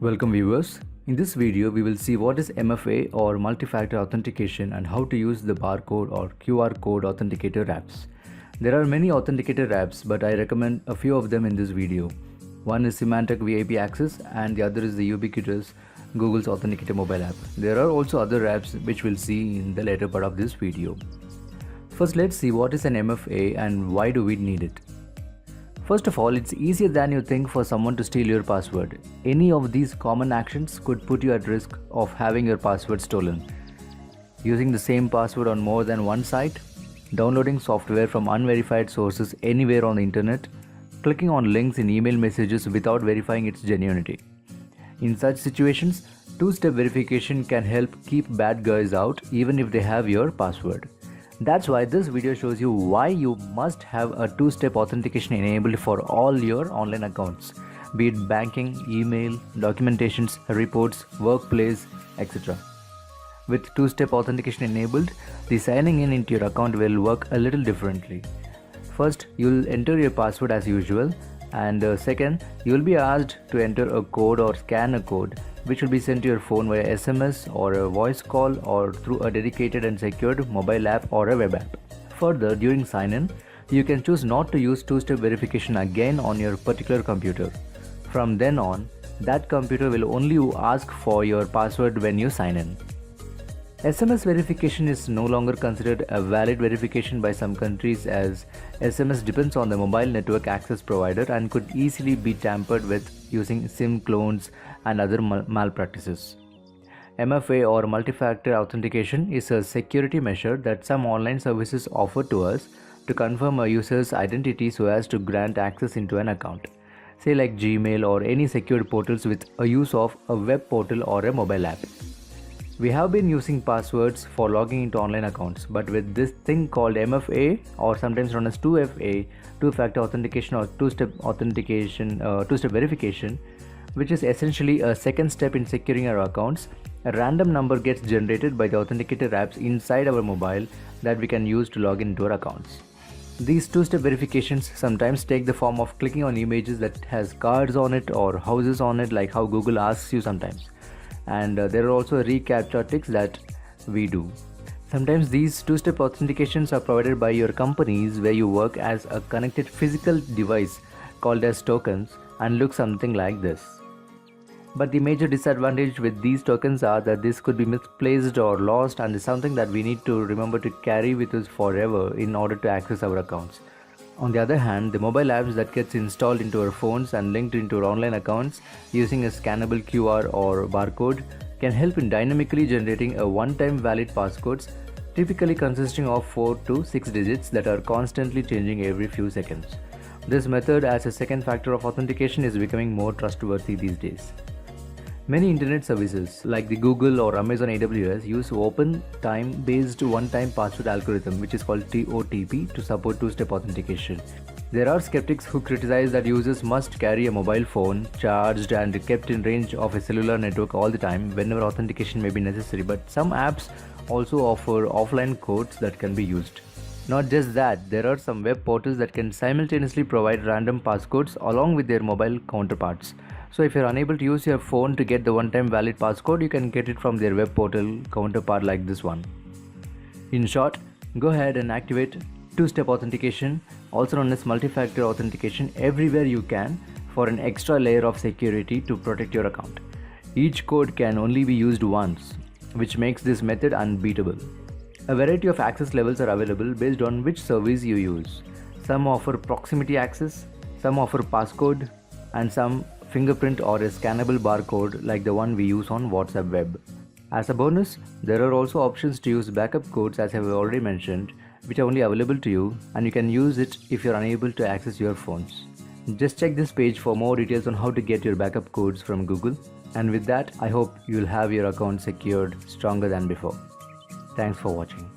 Welcome viewers. In this video we will see what is MFA or multi-factor authentication and how to use the barcode or QR code authenticator apps. There are many authenticator apps, but I recommend a few of them in this video. One is Symantec VIP Access and the other is the ubiquitous Google's Authenticator mobile app. There are also other apps which we'll see in the later part of this video. First, let's see what is an MFA and why do we need it. First of all, it's easier than you think for someone to steal your password. Any of these common actions could put you at risk of having your password stolen. Using the same password on more than one site, downloading software from unverified sources anywhere on the internet, clicking on links in email messages without verifying its genuinity. In such situations, two-step verification can help keep bad guys out even if they have your password. That's why this video shows you why you must have a two-step authentication enabled for all your online accounts, be it banking, email, documentations, reports, workplace, etc. With two-step authentication enabled, the signing in into your account will work a little differently. First, you'll enter your password as usual, and second, you'll be asked to enter a code or scan a code which will be sent to your phone via SMS or a voice call or through a dedicated and secured mobile app or a web app. Further, during sign-in, you can choose not to use two-step verification again on your particular computer. From then on, that computer will only ask for your password when you sign in. SMS verification is no longer considered a valid verification by some countries, as SMS depends on the mobile network access provider and could easily be tampered with using SIM clones and other malpractices. MFA or multi-factor authentication is a security measure that some online services offer to us to confirm a user's identity so as to grant access into an account, say like Gmail or any secured portals with a use of a web portal or a mobile app. We have been using passwords for logging into online accounts, but with this thing called MFA, or sometimes known as 2FA, two-factor authentication or two-step verification, which is essentially a second step in securing our accounts, a random number gets generated by the authenticator apps inside our mobile that we can use to log into our accounts. These two-step verifications sometimes take the form of clicking on images that has cars on it or houses on it, like how Google asks you sometimes. And there are also reCAPTCHA ticks that we do. Sometimes these two-step authentications are provided by your companies where you work as a connected physical device called as tokens and look something like this. But the major disadvantage with these tokens are that this could be misplaced or lost and is something that we need to remember to carry with us forever in order to access our accounts. On the other hand, the mobile apps that gets installed into our phones and linked into our online accounts using a scannable QR or barcode can help in dynamically generating a one-time valid passcodes, typically consisting of 4 to 6 digits that are constantly changing every few seconds. This method as a second factor of authentication is becoming more trustworthy these days. Many internet services like the Google or Amazon AWS use open time based one-time password algorithm, which is called OTP, to support two-step authentication. There are skeptics who criticize that users must carry a mobile phone charged and kept in range of a cellular network all the time whenever authentication may be necessary, but some apps also offer offline codes that can be used. Not just that, there are some web portals that can simultaneously provide random passcodes along with their mobile counterparts. So if you're unable to use your phone to get the one-time valid passcode, you can get it from their web portal counterpart like this one. In short, go ahead and activate two-step authentication, also known as multi-factor authentication, everywhere you can for an extra layer of security to protect your account. Each code can only be used once, which makes this method unbeatable. A variety of access levels are available based on which service you use. Some offer proximity access, some offer passcode, and some fingerprint or a scannable barcode like the one we use on WhatsApp web. As a bonus, there are also options to use backup codes, as I have already mentioned, which are only available to you, and you can use it if you're unable to access your phones. Just check this page for more details on how to get your backup codes from Google. And with that, I hope you'll have your account secured stronger than before. Thanks for watching.